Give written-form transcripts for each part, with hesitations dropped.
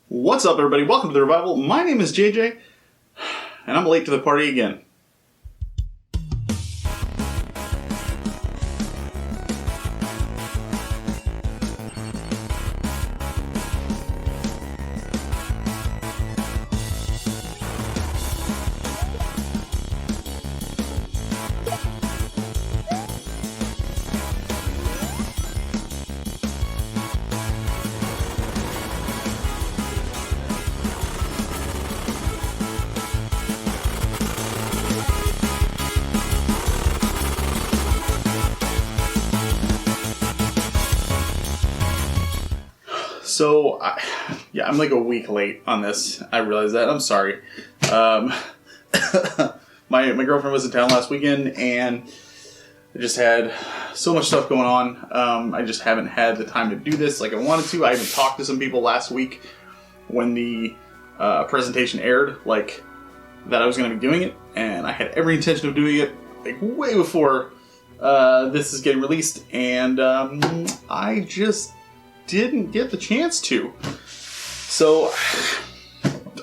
What's up, everybody? Welcome to The Revival. My name is JJ, and I'm late to the party again. So, I'm like a week late on this. I realize that. I'm sorry. My girlfriend was in town last weekend, and I just had so much stuff going on. I just haven't had the time to do this like I wanted to. I even talked to some people last week when the presentation aired, like, that I was going to be doing it, and I had every intention of doing it, like, way before this is getting released, and I just didn't get the chance to. So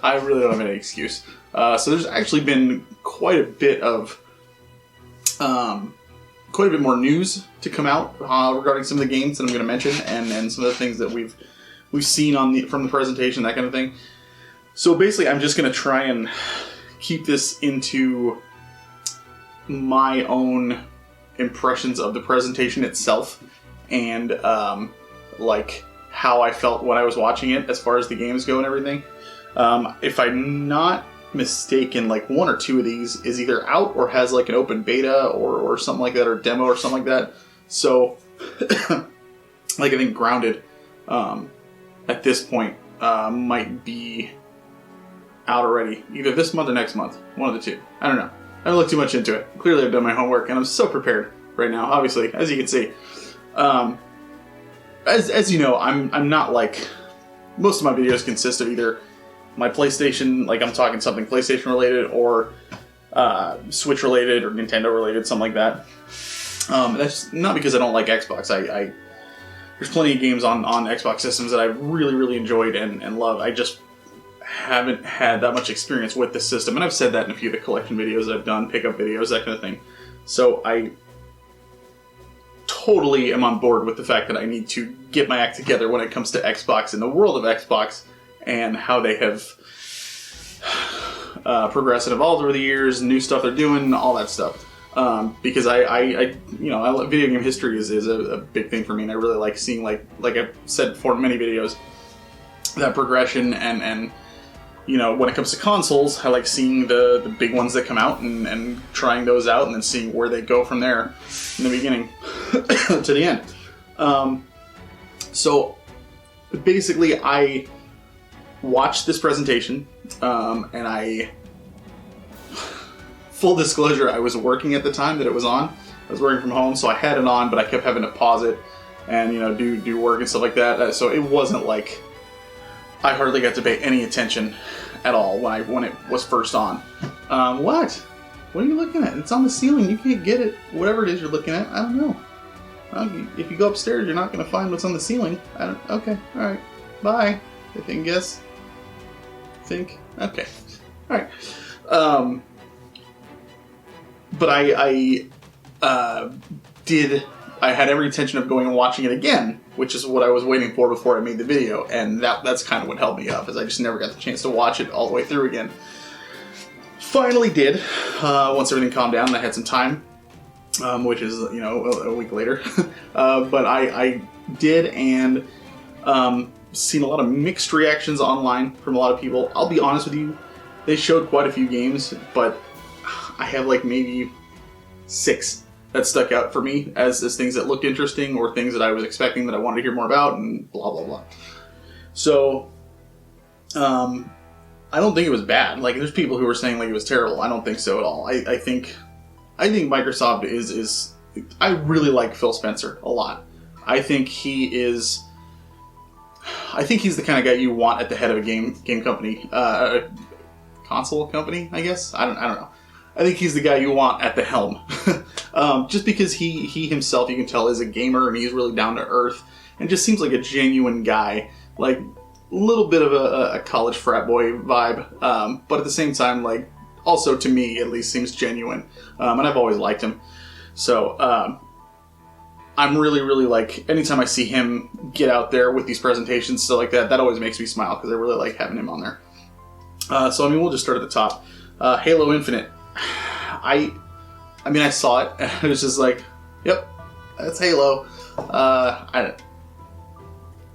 I really don't have any excuse. So there's actually been quite a bit more news to come out regarding some of the games that I'm going to mention, and some of the things that we've seen from the presentation, that kind of thing. So basically, I'm just going to try and keep this into my own impressions of the presentation itself, and like how I felt when I was watching it as far as the games go and everything. If I'm not mistaken, like one or two of these is either out or has like an open beta or something like that, or demo or something like that. So like I think Grounded at this point might be out already, either this month or next month, one of the two. I don't know. I don't look too much into it. Clearly I've done my homework and I'm so prepared right now, obviously, as you can see. As you know, I'm not like, most of my videos consist of either my PlayStation, like I'm talking something PlayStation related, or Switch related, or Nintendo related, something like that. That's not because I don't like Xbox. There's plenty of games on Xbox systems that I've really, really enjoyed and love. I just haven't had that much experience with the system, and I've said that in a few of the collection videos that I've done, pickup videos, that kind of thing. So I totally am on board with the fact that I need to get my act together when it comes to Xbox and the world of Xbox and how they have progressed and evolved over the years, new stuff they're doing, all that stuff. Because video game history is a big thing for me, and I really like seeing, like I've said before in many videos, that progression, and when it comes to consoles, I like seeing the big ones that come out and trying those out, and then seeing where they go from there in the beginning to the end. So basically, I watched this presentation, and full disclosure, I was working at the time that it was on. I was working from home, so I had it on, but I kept having to pause it and do work and stuff like that. So it wasn't like I hardly got to pay any attention at all when it was first on. What? What are you looking at? It's on the ceiling. You can't get it. Whatever it is you're looking at, I don't know. If you go upstairs, you're not going to find what's on the ceiling. Okay. All right. Bye. I think. Guess. Think. Okay. All right. But I had every intention of going and watching it again, which is what I was waiting for before I made the video, and that's kind of what held me up, is I just never got the chance to watch it all the way through again. Finally did, once everything calmed down and I had some time, which is, a week later. But I did, and seen a lot of mixed reactions online from a lot of people. I'll be honest with you, they showed quite a few games, but I have like maybe 6 that stuck out for me as things that looked interesting, or things that I was expecting that I wanted to hear more about, and blah, blah, blah. So, I don't think it was bad. Like, there's people who were saying like it was terrible. I don't think so at all. I think Microsoft is I really like Phil Spencer a lot. I think he's the kind of guy you want at the head of a game company, a console company, I guess. I don't know. I think he's the guy you want at the helm. Just because he himself, you can tell, is a gamer, and he's really down to earth, and just seems like a genuine guy. Like little bit of a college frat boy vibe, but at the same time, like, also to me at least seems genuine, and I've always liked him. So I'm really, really like, anytime I see him get out there with these presentations, stuff like that, that always makes me smile because I really like having him on there. So I mean, we'll just start at the top. Halo Infinite. I mean, I saw it, and it was just like, yep, that's Halo.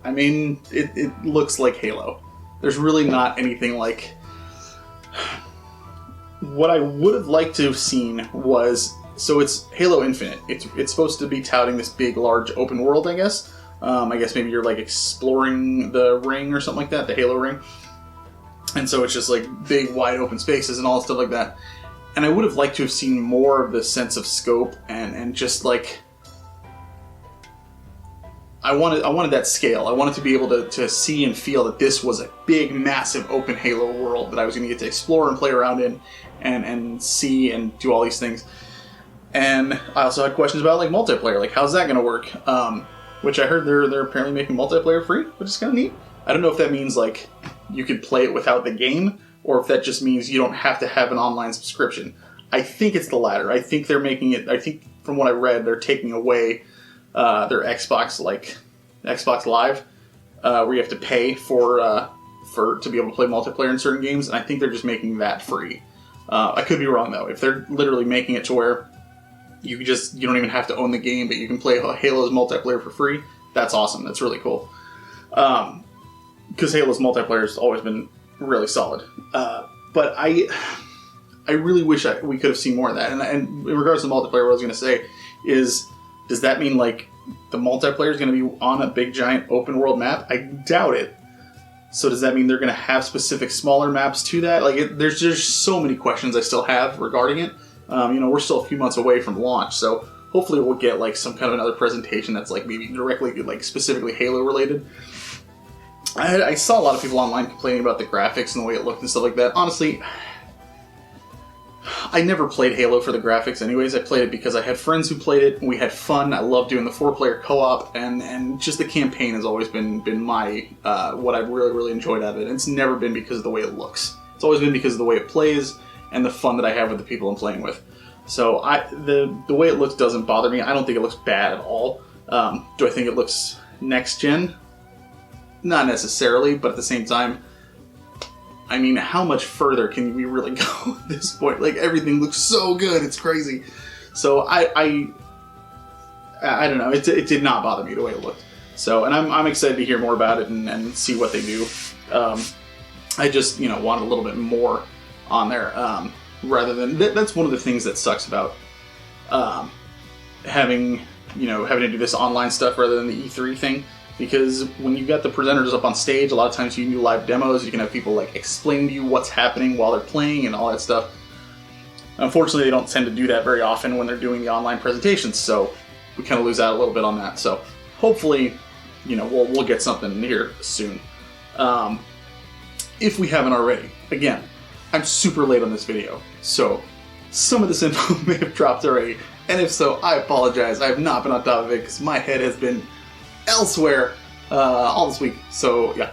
I mean, it looks like Halo. There's really not anything like... What I would have liked to have seen was... So it's Halo Infinite. It's supposed to be touting this big, large open world, I guess. I guess maybe you're like exploring the ring or something like that, the Halo ring. And so it's just like big, wide open spaces and all stuff like that. And I would have liked to have seen more of the sense of scope and just like... I wanted that scale. I wanted to be able to see and feel that this was a big, massive, open Halo world that I was going to get to explore and play around in and see and do all these things. And I also had questions about like multiplayer, like how's that going to work? Which I heard they're apparently making multiplayer free, which is kind of neat. I don't know if that means like you could play it without the game, or if that just means you don't have to have an online subscription. I think it's the latter. I think they're making it. I think from what I read, they're taking away their Xbox Live, where you have to pay for to be able to play multiplayer in certain games, and I think they're just making that free. I could be wrong though. If they're literally making it to where you don't even have to own the game, but you can play Halo's multiplayer for free, that's awesome. That's really cool. Because Halo's multiplayer has always been really solid. But I really wish we could have seen more of that. And in regards to multiplayer, what I was going to say is, does that mean like the multiplayer is going to be on a big giant open world map? I doubt it. So does that mean they're going to have specific smaller maps to that? Like, there's just so many questions I still have regarding it. We're still a few months away from launch, so hopefully we'll get like some kind of another presentation that's like maybe directly like specifically Halo related. I saw a lot of people online complaining about the graphics and the way it looked and stuff like that. Honestly, I never played Halo for the graphics anyways. I played it because I had friends who played it, and we had fun. I love doing the 4-player co-op, and just the campaign has always been my what I've really, really enjoyed out of it. And it's never been because of the way it looks. It's always been because of the way it plays and the fun that I have with the people I'm playing with. So the way it looks doesn't bother me. I don't think it looks bad at all. Do I think it looks next gen? Not necessarily, but at the same time, I mean, how much further can we really go at this point? Like, everything looks so good, it's crazy. So I don't know, it did not bother me the way it looked. So, and I'm excited to hear more about it and see what they do. I just, want a little bit more on there, rather than, that's one of the things that sucks about having to do this online stuff rather than the E3 thing. Because when you got the presenters up on stage, a lot of times you can do live demos, you can have people like explain to you what's happening while they're playing and all that stuff. Unfortunately, they don't tend to do that very often when they're doing the online presentations, so we kind of lose out a little bit on that. So hopefully, we'll get something here soon. If we haven't already. Again, I'm super late on this video, so some of this info may have dropped already, and if so, I apologize. I have not been on top of it because my head has been elsewhere all this week. So yeah.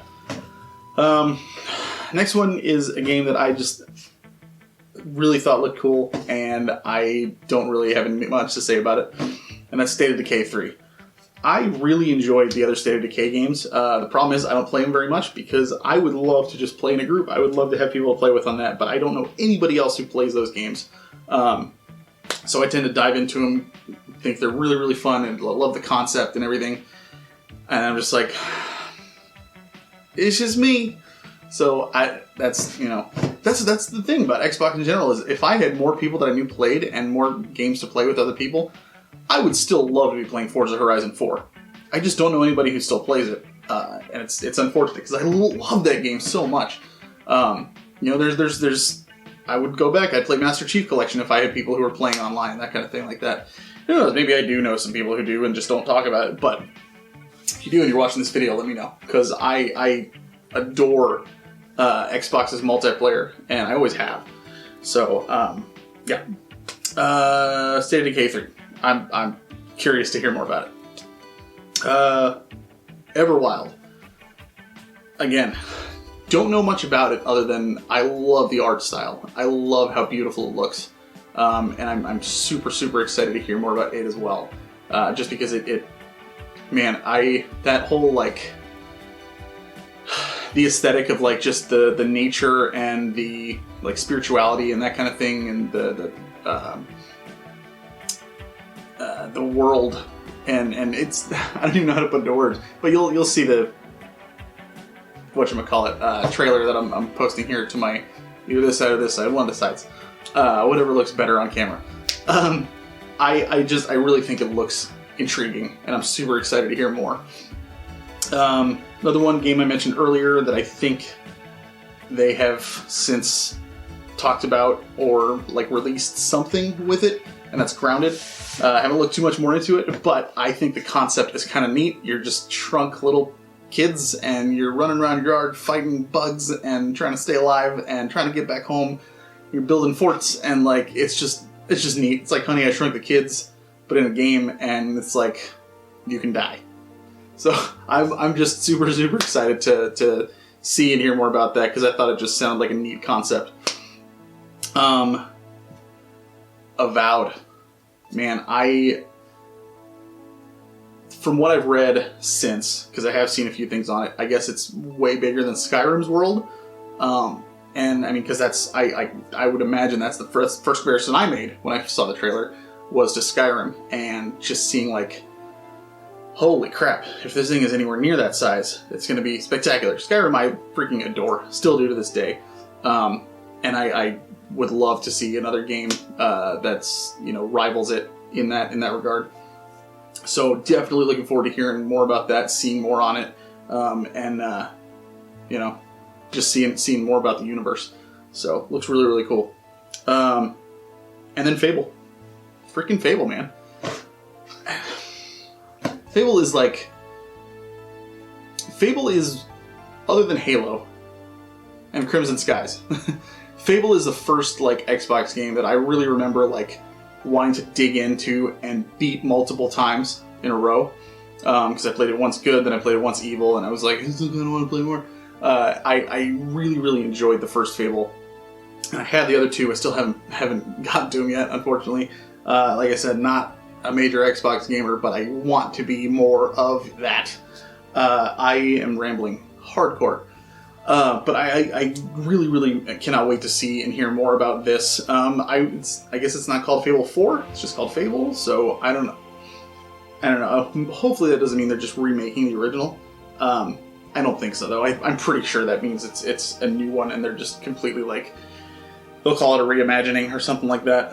Next one is a game that I just really thought looked cool, and I don't really have much to say about it, and that's State of Decay 3. I really enjoyed the other State of Decay games. The problem is I don't play them very much because I would love to just play in a group. I would love to have people to play with on that, but I don't know anybody else who plays those games. So I tend to dive into them, think they're really, really fun, and love the concept and everything. And I'm just like, it's just me. So that's the thing about Xbox in general, is if I had more people that I knew played and more games to play with other people, I would still love to be playing Forza Horizon 4. I just don't know anybody who still plays it, and it's unfortunate because I love that game so much. There's I would go back. I'd play Master Chief Collection if I had people who were playing online, that kind of thing like that. Who knows? Maybe I do know some people who do and just don't talk about it, but if you do and you're watching this video, let me know, because I adore Xbox's multiplayer, and I always have. So, yeah. State of Decay 3. I'm curious to hear more about it. Everwild. again, don't know much about it other than I love the art style. I love how beautiful it looks. And I'm super, super excited to hear more about it as well. Just because man, that whole, like, the aesthetic of, like, just the nature and the, like, spirituality and that kind of thing, and the world, and it's, I don't even know how to put into words, but you'll see the, whatchamacallit, trailer that I'm posting here to my, either this side or this side, one of the sides, whatever looks better on camera. I really think it looks intriguing, and I'm super excited to hear more. Another one game I mentioned earlier that I think they have since talked about or, like, released something with it, and that's Grounded. I haven't looked too much more into it, but I think the concept is kind of neat. You're just shrunk little kids, and you're running around your yard fighting bugs and trying to stay alive and trying to get back home. You're building forts, and, like, it's just neat. It's like Honey, I Shrunk the Kids, but in a game, and it's like you can die. So I'm just super, super excited to see and hear more about that, because I thought it just sounded like a neat concept. Avowed. Man, from what I've read since, because I have seen a few things on it, I guess it's way bigger than Skyrim's world. And I mean, because that's, I would imagine that's the first comparison I made when I saw the trailer was to Skyrim, and just seeing, like, holy crap, if this thing is anywhere near that size, it's going to be spectacular. Skyrim I freaking adore, still do to this day. And I would love to see another game that's, you know, rivals it in that regard. So definitely looking forward to hearing more about that, seeing more on it, and you know, just seeing more about the universe. So looks really, really cool. And then Fable. Freaking Fable, man. Fable is, other than Halo and Crimson Skies, Fable is the first, like, Xbox game that I really remember, like, wanting to dig into and beat multiple times in a row. Because I played it once good, then I played it once evil, and I was like, I still kind of want to play more. I really, really enjoyed the first Fable. And I had the other two. I still haven't gotten to them yet, unfortunately. Like I said, not a major Xbox gamer, but I want to be more of that. I am rambling hardcore. But I really, really cannot wait to see and hear more about this. I guess it's not called Fable 4, it's just called Fable, so I don't know. Hopefully that doesn't mean they're just remaking the original. I don't think so, though. I'm pretty sure that means it's a new one, and they're just completely, like, they'll call it a reimagining or something like that.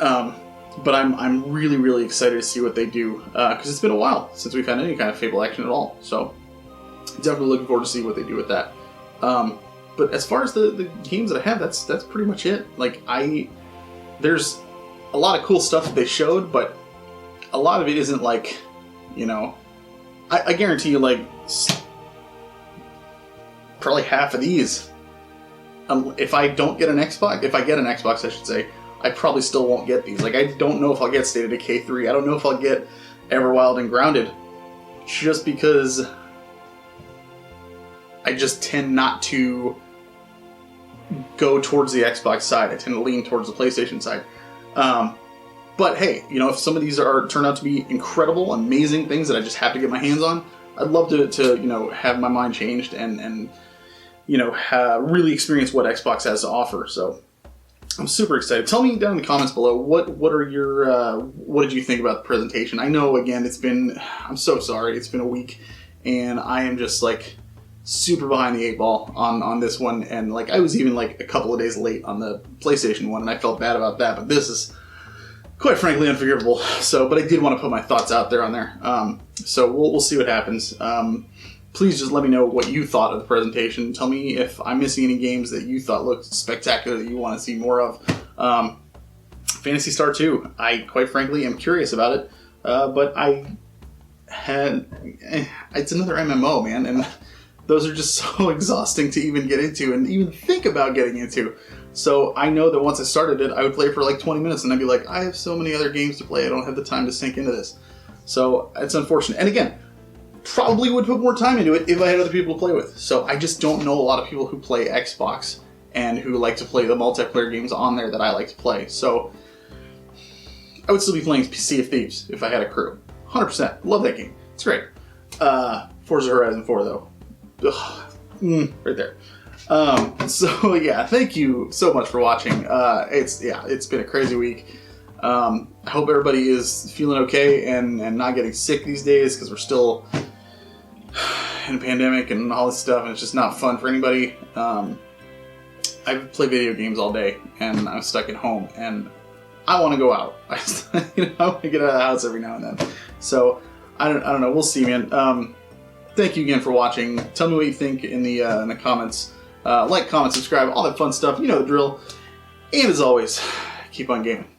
But I'm really, really excited to see what they do, because it's been a while since we've had any kind of Fable action at all. So definitely looking forward to see what they do with that. But as far as the games that I have, that's pretty much it. Like, there's a lot of cool stuff that they showed, but a lot of it isn't, like, you know, I guarantee you, like, probably half of these, if I don't get an Xbox, if I get an Xbox, I should say, I probably still won't get these. Like, I don't know if I'll get State of Decay 3. I don't know if I'll get Everwild and Grounded, just because I just tend not to go towards the Xbox side. I tend to lean towards the PlayStation side. But hey, you know, if some of these turn out to be incredible, amazing things that I just have to get my hands on, I'd love to you know, have my mind changed and you know, really experience what Xbox has to offer. So I'm super excited. Tell me down in the comments below, what are your what did you think about the presentation? I know, again, I'm so sorry, it's been a week, and I am just, like, super behind the 8 ball on this one, and, like, I was even, like, a couple of days late on the PlayStation one, and I felt bad about that, but this is quite frankly unforgivable. So, but I did want to put my thoughts out there on there. So we'll see what happens. Please just let me know what you thought of the presentation. Tell me if I'm missing any games that you thought looked spectacular that you want to see more of. Phantasy Star 2, I quite frankly am curious about it, but it's another MMO, man, and those are just so exhausting to even get into and even think about getting into. So I know that once I started it, I would play for like 20 minutes and I'd be like, I have so many other games to play, I don't have the time to sink into this. So it's unfortunate. And again, probably would put more time into it if I had other people to play with. So I just don't know a lot of people who play Xbox and who like to play the multiplayer games on there that I like to play. So I would still be playing Sea of Thieves if I had a crew. 100%. Love that game. It's great. Forza Horizon 4 though. Ugh. Right there. So yeah, thank you so much for watching. It's been a crazy week. I hope everybody is feeling okay and not getting sick these days, because we're still in a pandemic and all this stuff, and it's just not fun for anybody. I play video games all day and I'm stuck at home and I want to go out. I want to get out of the house every now and then. So I don't know. We'll see, man. Thank you again for watching. Tell me what you think in the comments. Like, comment, subscribe, all that fun stuff. You know the drill. And as always, keep on gaming.